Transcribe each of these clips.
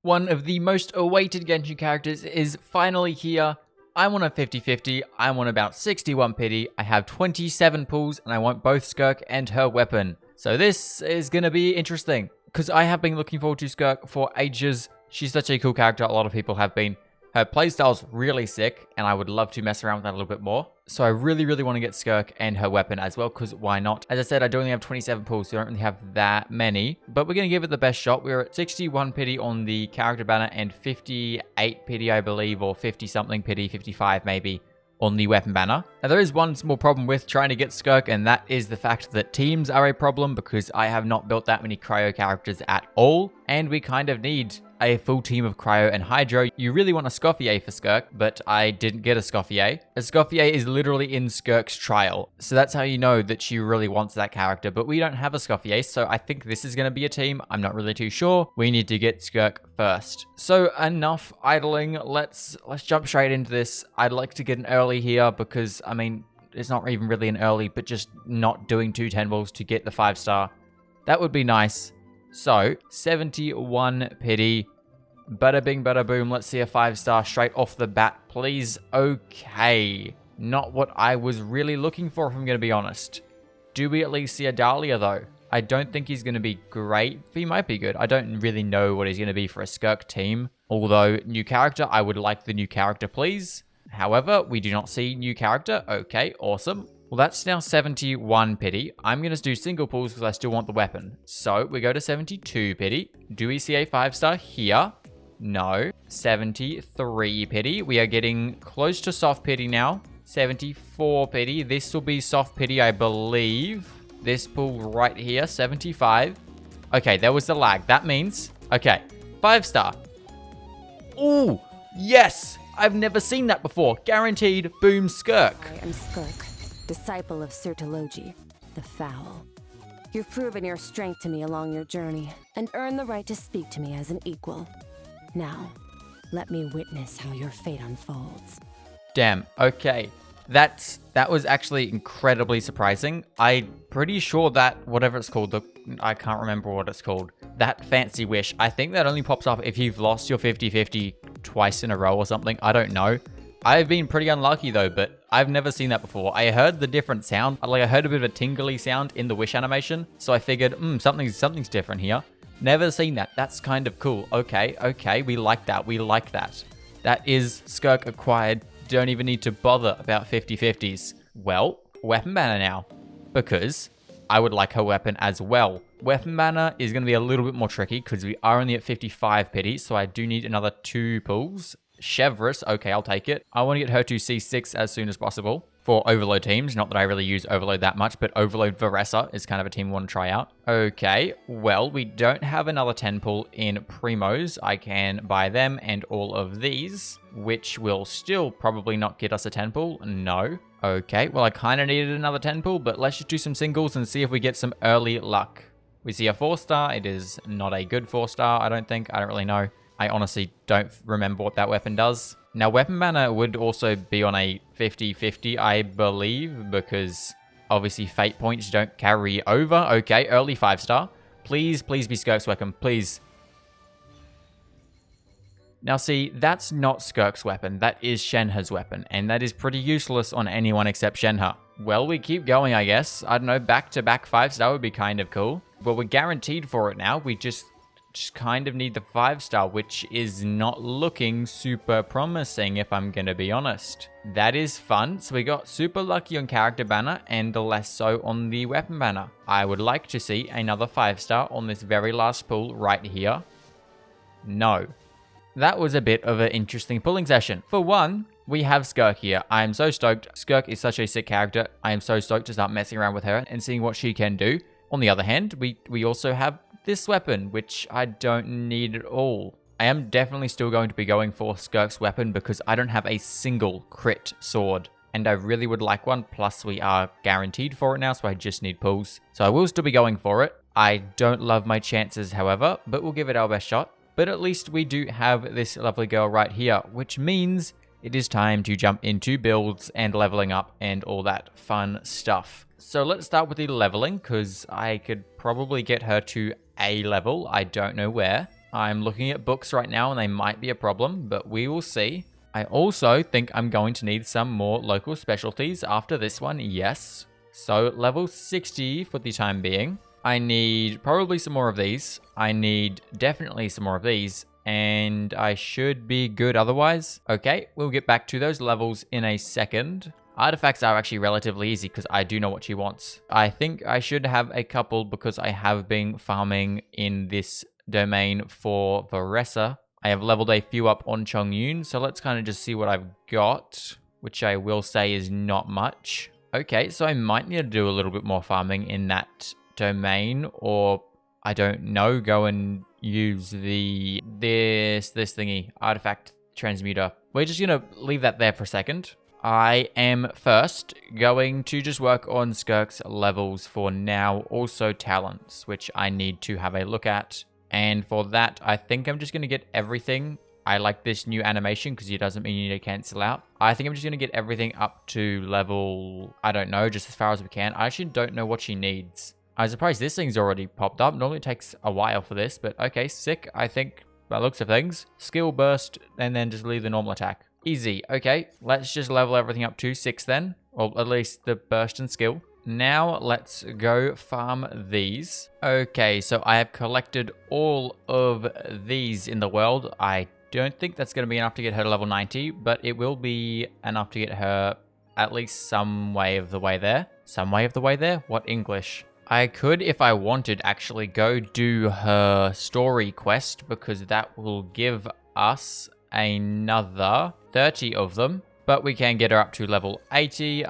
One of the most awaited Genshin characters is finally here. I'm on a 50-50, I'm on about 61 pity, I have 27 pulls, and I want both Skirk and her weapon. So this is going to be interesting, because I have been looking forward to Skirk for ages. She's such a cool character, a lot of people have been. Her playstyle's really sick, and I would love to mess around with that a little bit more. So I really want to get Skirk and her weapon as well, because why not? As I said, I do only have 27 pulls, so I don't really have that many. But we're going to give it the best shot. We're at 61 pity on the character banner, and 58 pity, I believe, or 50-something pity, 55 maybe, on the weapon banner. Now, there is one small problem with trying to get Skirk, and that is the fact that teams are a problem, because I have not built that many cryo characters at all, and we kind of need a full team of Cryo and Hydro. You really want a Escoffier for Skirk, but I didn't get a Escoffier. Escoffier is literally in Skirk's trial, so that's how you know that she really wants that character, but we don't have a Escoffier, so I think this is going to be a team. I'm not really too sure. We need to get Skirk first. So enough idling. Let's jump straight into this. I'd like to get an early here because, I mean, it's not even really an early, but just not doing 2 10 balls to get the 5-star. That would be nice. So, 71 pity. Bada bing, bada boom. Let's see a 5-star straight off the bat, please. Okay. Not what I was really looking for, if I'm going to be honest. Do we at least see a Dahlia, though? I don't think he's going to be great. He might be good. I don't really know what he's going to be for a Skirk team. Although, new character, I would like the new character, please. However, we do not see new character. Okay, awesome. Well, that's now 71 pity. I'm going to do single pulls because I still want the weapon. So, we go to 72 pity. Do we see a 5-star here? No. 73 pity. We are getting close to soft pity now. 74 pity. This will be soft pity, I believe. This pull right here, 75. Okay, there was the lag. That means, okay, 5-star. Ooh, yes! I've never seen that before. Guaranteed, boom, Skirk. I am Skirk, disciple of Sertologi, the Foul. You've proven your strength to me along your journey, and earned the right to speak to me as an equal. Now, let me witness how your fate unfolds. Damn, okay. That was actually incredibly surprising. I'm pretty sure that, whatever it's called, I can't remember what it's called, that fancy wish, I think that only pops up if you've lost your 50-50 twice in a row or something. I don't know. I've been pretty unlucky though, but I've never seen that before. I heard the different sound, like I heard a bit of a tingly sound in the wish animation, so I figured, something's different here. Never seen that. That's kind of cool. Okay, we like that. We like that. That is Skirk acquired. Don't even need to bother about 50-50s. Well, weapon banner now, because I would like her weapon as well. Weapon banner is going to be a little bit more tricky because we are only at 55 pity, so I do need another 2 pulls. Chevrolet, okay, I'll take it. I want to get her to C6 as soon as possible for Overload teams. Not that I really use Overload that much, but Overload Varessa is kind of a team I want to try out. Okay, well, we don't have another 10 pull in Primos. I can buy them and all of these, which will still probably not get us a 10 pull. No. Okay, well, I kind of needed another 10 pull, but let's just do some singles and see if we get some early luck. We see a 4-star. It is not a good 4-star, I don't think. I don't really know. I honestly don't remember what that weapon does. Now, weapon banner would also be on a 50-50, I believe, because obviously fate points don't carry over. Okay, early 5-star. Please be Skirk's weapon, please. Now, see, that's not Skirk's weapon. That is Shenhe's weapon, and that is pretty useless on anyone except Shenhe. Well, we keep going, I guess. I don't know, back-to-back 5-star would be kind of cool. But we're guaranteed for it now. We just kind of need the 5-star, which is not looking super promising, if I'm going to be honest. That is fun. So we got super lucky on character banner and less so on the weapon banner. I would like to see another 5-star on this very last pull right here. No. That was a bit of an interesting pulling session. For one, we have Skirk here. I am so stoked. Skirk is such a sick character. I am so stoked to start messing around with her and seeing what she can do. On the other hand, we also have this weapon, which I don't need at all. I am definitely still going to be going for Skirk's weapon because I don't have a single crit sword. And I really would like one, plus we are guaranteed for it now, so I just need pulls. So I will still be going for it. I don't love my chances, however, but we'll give it our best shot. But at least we do have this lovely girl right here, which means it is time to jump into builds and leveling up and all that fun stuff. So let's start with the leveling, because I could probably get her to A level. I don't know where. I'm looking at books right now and they might be a problem, but we will see. I also think I'm going to need some more local specialties after this one, yes. So level 60 for the time being. I need probably some more of these. I need definitely some more of these. And I should be good otherwise. Okay, we'll get back to those levels in a second. Artifacts are actually relatively easy because I do know what she wants. I think I should have a couple because I have been farming in this domain for Varessa. I have leveled a few up on Chongyun, so let's kind of just see what I've got, which I will say is not much. Okay, so I might need to do a little bit more farming in that domain, or I don't know, go and use this thingy, artifact transmuter. We're just gonna leave that there for a second. I am first going to just work on Skirk's levels for now, also talents, which I need to have a look at. And for that, I think I'm just going to get everything. I like this new animation because it doesn't mean you need to cancel out. I think I'm just going to get everything up to level, I don't know, just as far as we can. I actually don't know what she needs. I'm surprised this thing's already popped up. Normally it takes a while for this, but okay, sick, I think, by the looks of things. Skill burst, and then just leave the normal attack. Easy. Okay, let's just level everything up to 6 then. Or at least the burst and skill. Now let's go farm these. Okay, so I have collected all of these in the world. I don't think that's going to be enough to get her to level 90, but it will be enough to get her at least some way of the way there. Some way of the way there? What English? I could, if I wanted, actually go do her story quest because that will give us another 30 of them, but we can get her up to level 80.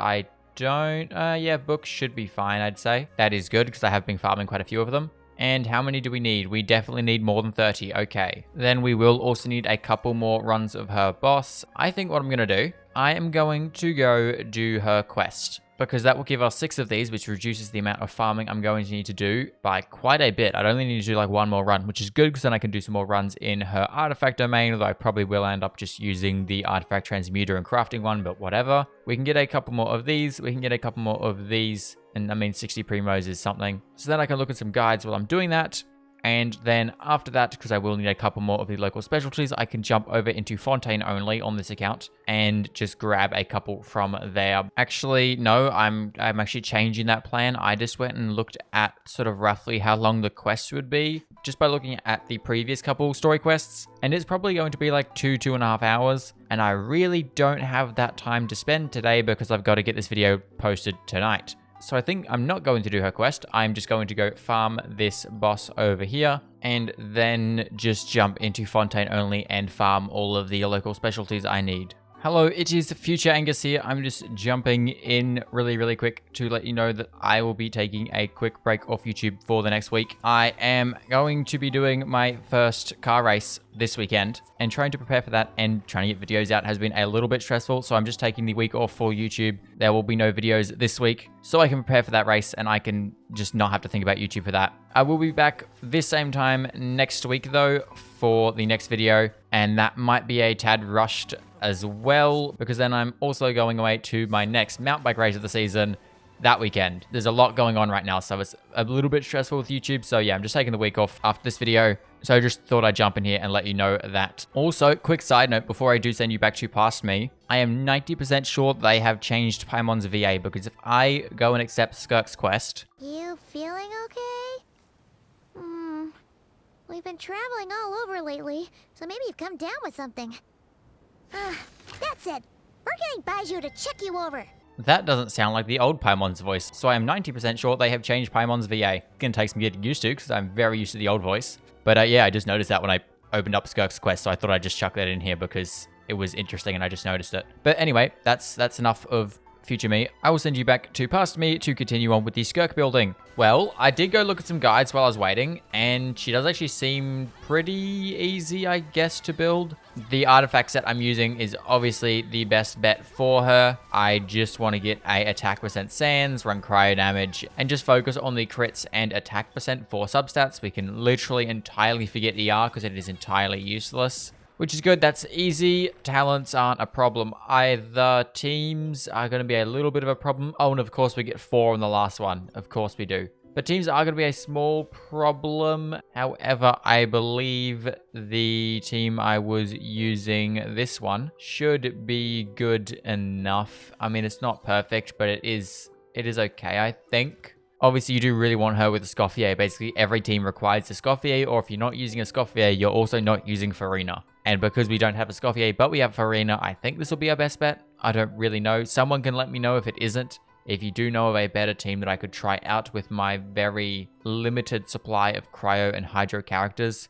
Yeah, books should be fine, I'd say. That is good because I have been farming quite a few of them. And how many do we need? We definitely need more than 30. Okay. Then we will also need a couple more runs of her boss. I think what I'm going to do, I am going to go do her quest because that will give us 6 of these, which reduces the amount of farming I'm going to need to do by quite a bit. I'd only need to do like one more run, which is good because then I can do some more runs in her artifact domain, although I probably will end up just using the artifact transmuter and crafting one, but whatever. We can get a couple more of these. We can get a couple more of these. And I mean, 60 primos is something. So then I can look at some guides while I'm doing that. And then after that, because I will need a couple more of the local specialties, I can jump over into Fontaine only on this account and just grab a couple from there. Actually, no, I'm actually changing that plan. I just went and looked at sort of roughly how long the quest would be just by looking at the previous couple story quests. And it's probably going to be like 2.5 hours. And I really don't have that time to spend today because I've got to get this video posted tonight. So I think I'm not going to do her quest. I'm just going to go farm this boss over here and then just jump into Fontaine only and farm all of the local specialties I need. Hello, it is Future Angus here. I'm just jumping in really quick to let you know that I will be taking a quick break off YouTube for the next week. I am going to be doing my first car race this weekend and trying to prepare for that and trying to get videos out has been a little bit stressful. So I'm just taking the week off for YouTube. There will be no videos this week so I can prepare for that race and I can just not have to think about YouTube for that. I will be back this same time next week though for the next video, and that might be a tad rushed as well because then I'm also going away to my next mountain bike race of the season that weekend. There's a lot going on right now, so it's a little bit stressful with YouTube. So yeah, I'm just taking the week off after this video. So I just thought I'd jump in here and let you know that. Also, quick side note, before I do send you back to Past Me, I am 90% sure they have changed Paimon's VA because if I go and accept Skirk's quest... You feeling okay? We've been traveling all over lately, so maybe you've come down with something. That's it. We're getting Baiju to check you over. That doesn't sound like the old Paimon's voice, so I am 90% sure they have changed Paimon's VA. It's gonna take some getting used to, because I'm very used to the old voice. But yeah, I just noticed that when I opened up Skirk's quest, so I thought I'd just chuck that in here because it was interesting and I just noticed it. But anyway, that's enough of future me. I will send you back to Past Me to continue on with the Skirk building. Well, I did go look at some guides while I was waiting, and she does actually seem pretty easy, I guess, to build. The artifact set I'm using is obviously the best bet for her. I just want to get a attack percent sands, run cryo damage, and just focus on the crits and attack percent for substats. We can literally entirely forget ER because it is entirely useless. Which is good, that's easy. Talents aren't a problem either. Teams are going to be a little bit of a problem. Oh, and of course we get 4 on the last one. Of course we do. But teams are going to be a small problem. However, I believe the team I was using, this one, should be good enough. I mean, it's not perfect, but it is okay, I think. Obviously, you do really want her with Escoffier. Basically, every team requires Escoffier, or if you're not using Escoffier, you're also not using Farina. And because we don't have Escoffier, but we have Farina, I think this will be our best bet. I don't really know. Someone can let me know if it isn't. If you do know of a better team that I could try out with my very limited supply of cryo and hydro characters,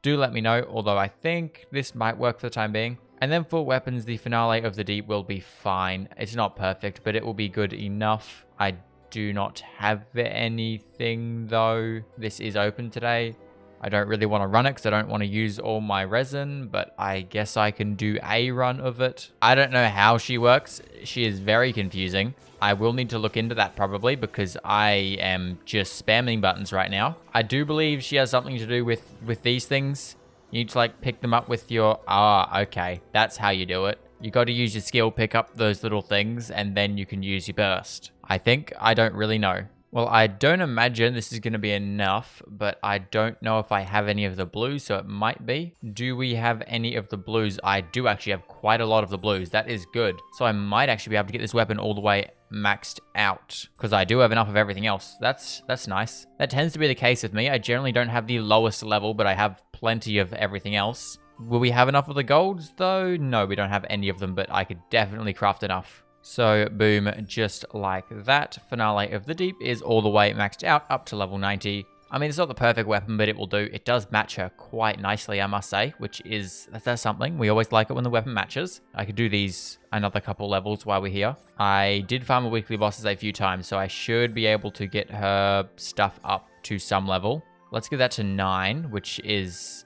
do let me know, although I think this might work for the time being. And then for weapons, the Finale of the Deep will be fine. It's not perfect, but it will be good enough. I do not have anything though. This is open today. I don't really want to run it because I don't want to use all my resin, but I guess I can do a run of it. I don't know how she works. She is very confusing. I will need to look into that probably because I am just spamming buttons right now. I do believe she has something to do with these things. You need to like pick them up with your... okay. That's how you do it. You got to use your skill, pick up those little things, and then you can use your burst. I think. I don't really know. Well, I don't imagine this is going to be enough, but I don't know if I have any of the blues, so it might be. Do we have any of the blues? I do actually have quite a lot of the blues. That is good. So I might actually be able to get this weapon all the way maxed out, because I do have enough of everything else. That's nice. That tends to be the case with me. I generally don't have the lowest level, but I have plenty of everything else. Will we have enough of the golds, though? No, we don't have any of them, but I could definitely craft enough. So, boom, just like that. Finale of the Deep is all the way maxed out up to level 90. I mean, it's not the perfect weapon, but it will do. It does match her quite nicely, I must say, which is, that's something. We always like it when the weapon matches. I could do these another couple levels while we're here. I did farm a weekly bosses a few times, so I should be able to get her stuff up to some level. Let's get that to 9, which is,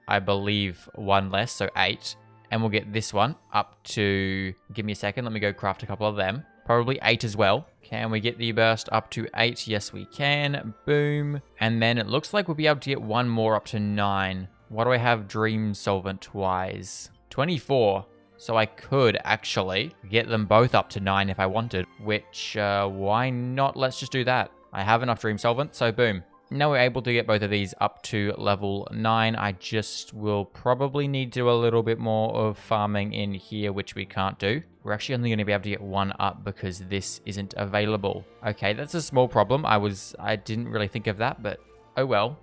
I believe, 1 less, so 8. And we'll get this one up to, give me a second, let me go craft a couple of them. Probably 8 as well. Can we get the burst up to 8? Yes, we can. Boom. And then it looks like we'll be able to get one more up to 9. What do I have dream solvent-wise? 24. So I could actually get them both up to 9 if I wanted, which, why not? Let's just do that. I have enough dream solvent, so boom. Now we're able to get both of these up to level 9. I just will probably need to do a little bit more of farming in here, which we can't do. We're actually only going to be able to get one up because this isn't available. Okay, that's a small problem. I didn't really think of that, but oh well.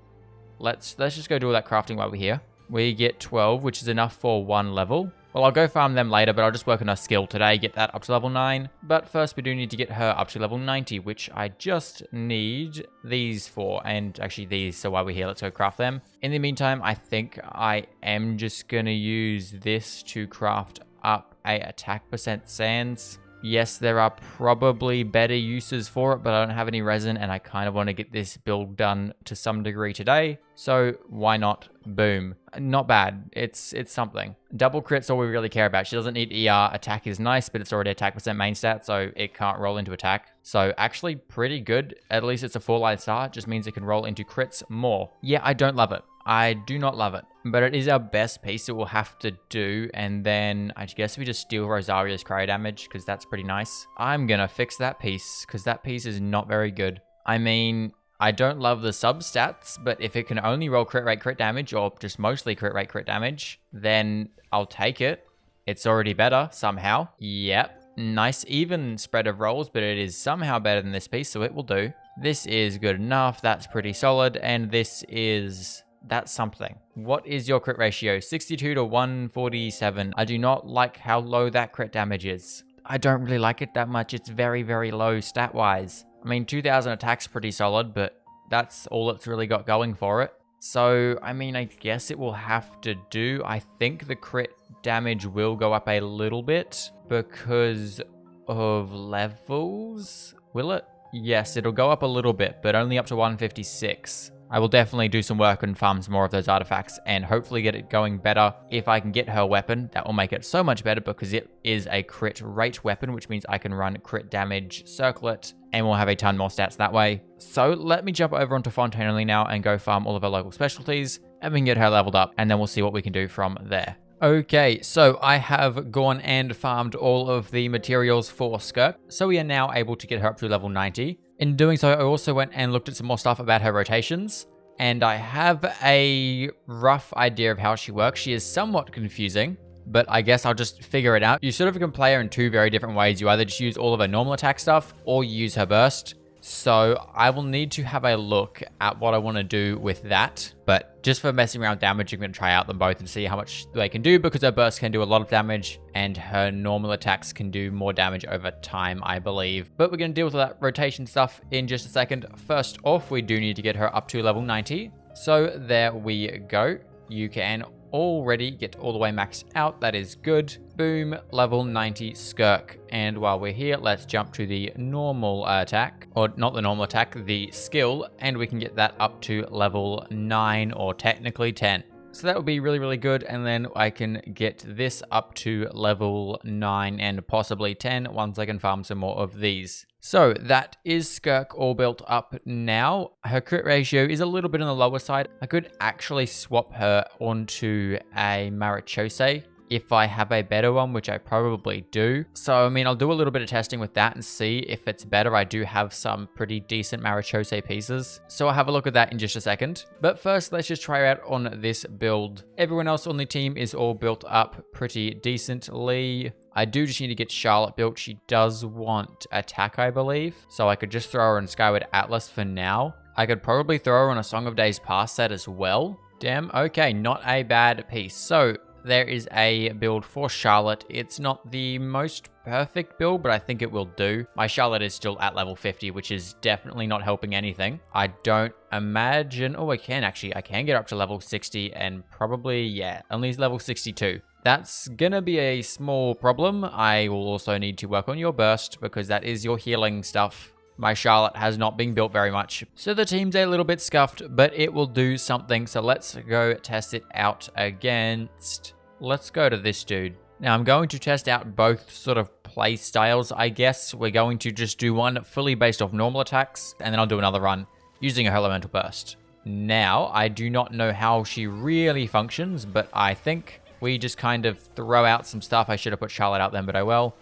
Let's just go do all that crafting while we're here. We get 12, which is enough for 1 level. Well, I'll go farm them later, but I'll just work on our skill today, get that up to level 9. But first, we do need to get her up to level 90, which I just need these for, and actually these, so while we're here, let's go craft them. In the meantime, I think I am just going to use this to craft up a attack percent sands. Yes, there are probably better uses for it, but I don't have any resin, and I kind of want to get this build done to some degree today. So why not? Boom. Not bad. It's something. Double crit's all we really care about. She doesn't need ER. Attack is nice, but it's already attack percent main stat, so it can't roll into attack. So actually pretty good. At least it's a 4-line star. It just means it can roll into crits more. Yeah, I don't love it. I do not love it, but it is our best piece that we'll have to do, and then I guess we just steal Rosaria's cryo damage, because that's pretty nice. I'm gonna fix that piece, because that piece is not very good. I mean, I don't love the sub-stats, but if it can only roll crit rate crit damage, or just mostly crit rate crit damage, then I'll take it. It's already better, somehow. Yep, nice even spread of rolls, but it is somehow better than this piece, so it will do. This is good enough, that's pretty solid, and this is... that's something. What is your crit ratio? 62 to 147. I do not like how low that crit damage is. I don't really like it that much. It's very, very low stat-wise. I mean, 2000 attack's pretty solid, but that's all it's really got going for it. So, I mean, I guess it will have to do. I think the crit damage will go up a little bit because of levels. Will it? Yes, it'll go up a little bit, but only up to 156. I will definitely do some work and farm some more of those artifacts and hopefully get it going better. If I can get her weapon, that will make it so much better because it is a crit rate weapon, which means I can run crit damage circlet and we'll have a ton more stats that way. So let me jump over onto Fontaine Only now and go farm all of our local specialties and we can get her leveled up and then we'll see what we can do from there. Okay, so I have gone and farmed all of the materials for Skirk, so we are now able to get her up to level 90. In doing so, I also went and looked at some more stuff about her rotations, and I have a rough idea of how she works. She is somewhat confusing, but I guess I'll just figure it out. You sort of can play her in two very different ways. You either just use all of her normal attack stuff, or you use her burst. So I will need to have a look at what I want to do with that. But just for messing around with damage, I'm going to try out them both and see how much they can do, because her burst can do a lot of damage and her normal attacks can do more damage over time, I believe. But we're going to deal with that rotation stuff in just a second. First off, we do need to get her up to level 90. So there we go. You can already get all the way maxed out. That is good. Boom, level 90 Skirk. And while we're here, let's jump to the normal attack, or not the normal attack, the skill, and we can get that up to level 9, or technically 10. So that would be really, really good. And then I can get this up to level 9 and possibly 10 once I can farm some more of these. So that is Skirk all built up now. Her crit ratio is a little bit on the lower side. I could actually swap her onto a Marichose if I have a better one, which I probably do. So, I mean, I'll do a little bit of testing with that and see if it's better. I do have some pretty decent Marichose pieces, so I'll have a look at that in just a second. But first, let's just try out on this build. Everyone else on the team is all built up pretty decently. I do just need to get Charlotte built. She does want attack, I believe. So I could just throw her in Skyward Atlas for now. I could probably throw her on a Song of Days Past set as well. Damn, okay, not a bad piece. So there is a build for Charlotte. It's not the most perfect build, but I think it will do. My Charlotte is still at level 50, which is definitely not helping anything. I don't imagine... Oh, I can get up to level 60 and probably, yeah, only level 62. That's gonna be a small problem. I will also need to work on your burst, because that is your healing stuff. My Charlotte has not been built very much, so the team's a little bit scuffed, but it will do something. So let's go test it out against... Let's go to this dude. Now I'm going to test out both sort of play styles, I guess. We're going to just do one fully based off normal attacks, and then I'll do another run using her elemental burst. Now, I do not know how she really functions, but I think we just kind of throw out some stuff. I should have put Charlotte out then, but I will.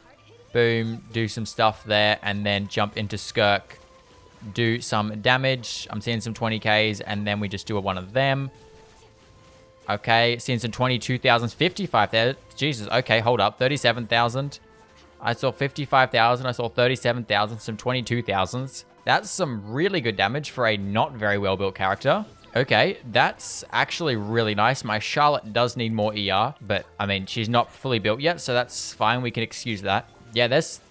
Boom, do some stuff there, and then jump into Skirk. Do some damage. I'm seeing some 20Ks, and then we just do one of them. Okay, seeing some 22,000s, 55 there. Jesus, okay, hold up. 37,000. I saw 55,000. I saw 37,000, some 22,000s. That's some really good damage for a not very well-built character. Okay, that's actually really nice. My Charlotte does need more ER, but, I mean, she's not fully built yet, so that's fine. We can excuse that. Yeah, there's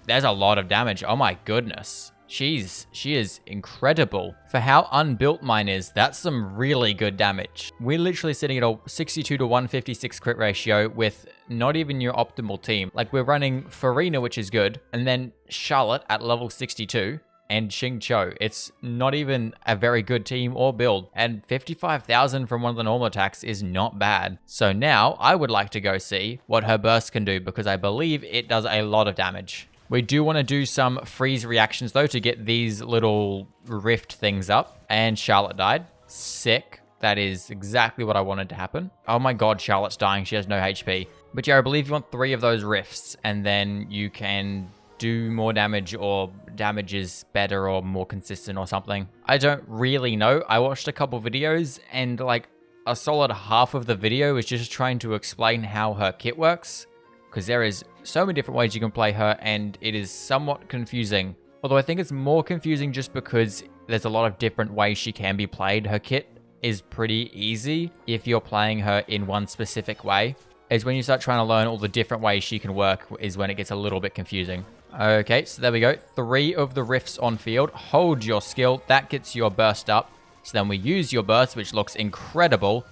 a lot of damage. Oh my goodness. She is incredible. For how unbuilt mine is, that's some really good damage. We're literally sitting at a 62 to 156 crit ratio with not even your optimal team. Like, we're running Farina, which is good, and then Charlotte at level 62, and Xingqiu. It's not even a very good team or build, and 55,000 from one of the normal attacks is not bad. So now, I would like to go see what her burst can do, because I believe it does a lot of damage. We do want to do some freeze reactions, though, to get these little rift things up. And Charlotte died. Sick. That is exactly what I wanted to happen. Oh my god, Charlotte's dying. She has no HP. But yeah, I believe you want 3 of those rifts, and then you can do more damage, or damage is better or more consistent or something. I don't really know. I watched a couple videos, and like a solid half of the video is just trying to explain how her kit works, because there is so many different ways you can play her, and it is somewhat confusing. Although I think it's more confusing just because there's a lot of different ways she can be played. Her kit is pretty easy if you're playing her in one specific way. It's when you start trying to learn all the different ways she can work is when it gets a little bit confusing. Okay, so there we go. 3 of the rifts on field. Hold your skill. That gets your burst up. So then we use your burst, which looks incredible.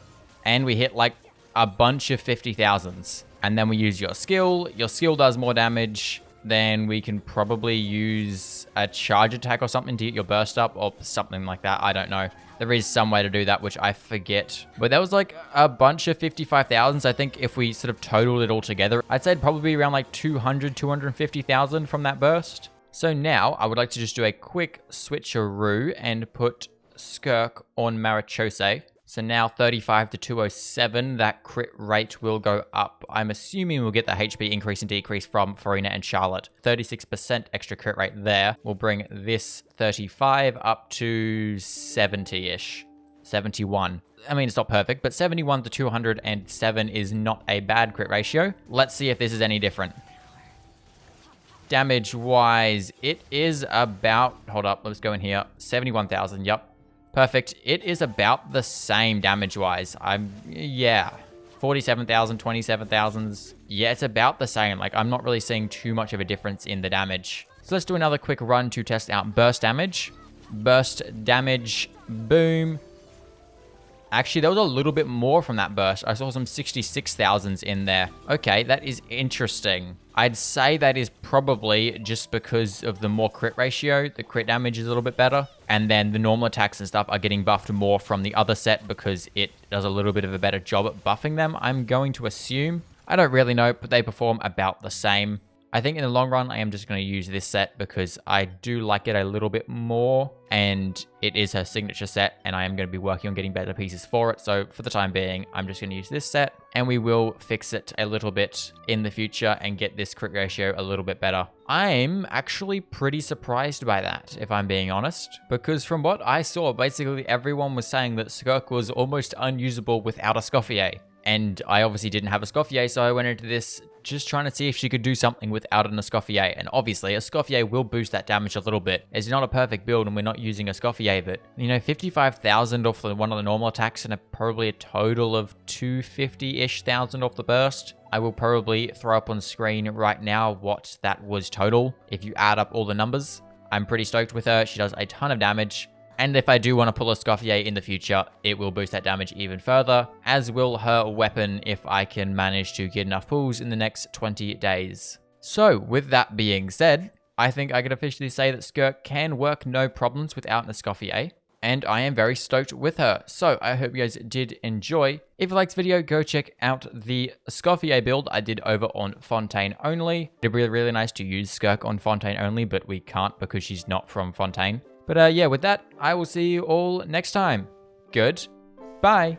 And we hit like a bunch of 50,000s. And then we use your skill. Your skill does more damage. Then we can probably use a charge attack or something to get your burst up, or something like that. I don't know. There is some way to do that, which I forget. But that was like a bunch of 55,000s. I think if we sort of totaled it all together, I'd say it'd probably be around like 200, 250,000 from that burst. So now I would like to just do a quick switcheroo and put Skirk on Marichose. So now 35 to 207, that crit rate will go up. I'm assuming we'll get the HP increase and decrease from Farina and Charlotte. 36% extra crit rate there will bring this 35 up to 70-ish. 71. I mean, it's not perfect, but 71 to 207 is not a bad crit ratio. Let's see if this is any different. Damage-wise, it is about... Hold up, let's go in here. 71,000, yep. Perfect. It is about the same damage-wise. Yeah. 47,000, 27,000. Yeah, it's about the same. Like, I'm not really seeing too much of a difference in the damage. So let's do another quick run to test out burst damage. Burst damage. Boom. Actually, there was a little bit more from that burst. I saw some 66,000s in there. Okay, that is interesting. I'd say that is probably just because of the more crit ratio. The crit damage is a little bit better. And then the normal attacks and stuff are getting buffed more from the other set because it does a little bit of a better job at buffing them, I'm going to assume. I don't really know, but they perform about the same. I think in the long run, I am just going to use this set because I do like it a little bit more and it is her signature set and I am going to be working on getting better pieces for it. So for the time being, I'm just going to use this set and we will fix it a little bit in the future and get this crit ratio a little bit better. I'm actually pretty surprised by that, if I'm being honest, because from what I saw, basically everyone was saying that Skirk was almost unusable without Escoffier. And I obviously didn't have Escoffier, so I went into this just trying to see if she could do something without an Escoffier. And obviously, Escoffier will boost that damage a little bit. It's not a perfect build, and we're not using Escoffier, but, you know, 55,000 off one of the normal attacks, and probably a total of 250-ish thousand off the burst. I will probably throw up on screen right now what that was total, if you add up all the numbers. I'm pretty stoked with her. She does a ton of damage. And if I do want to pull Escoffier in the future, it will boost that damage even further, as will her weapon if I can manage to get enough pulls in the next 20 days. So, with that being said, I think I can officially say that Skirk can work no problems without an Escoffier, and I am very stoked with her. So, I hope you guys did enjoy. If you liked this video, go check out the Escoffier build I did over on Fontaine only. It'd be really nice to use Skirk on Fontaine only, but we can't because she's not from Fontaine. But yeah, with that, I will see you all next time. Good. Bye.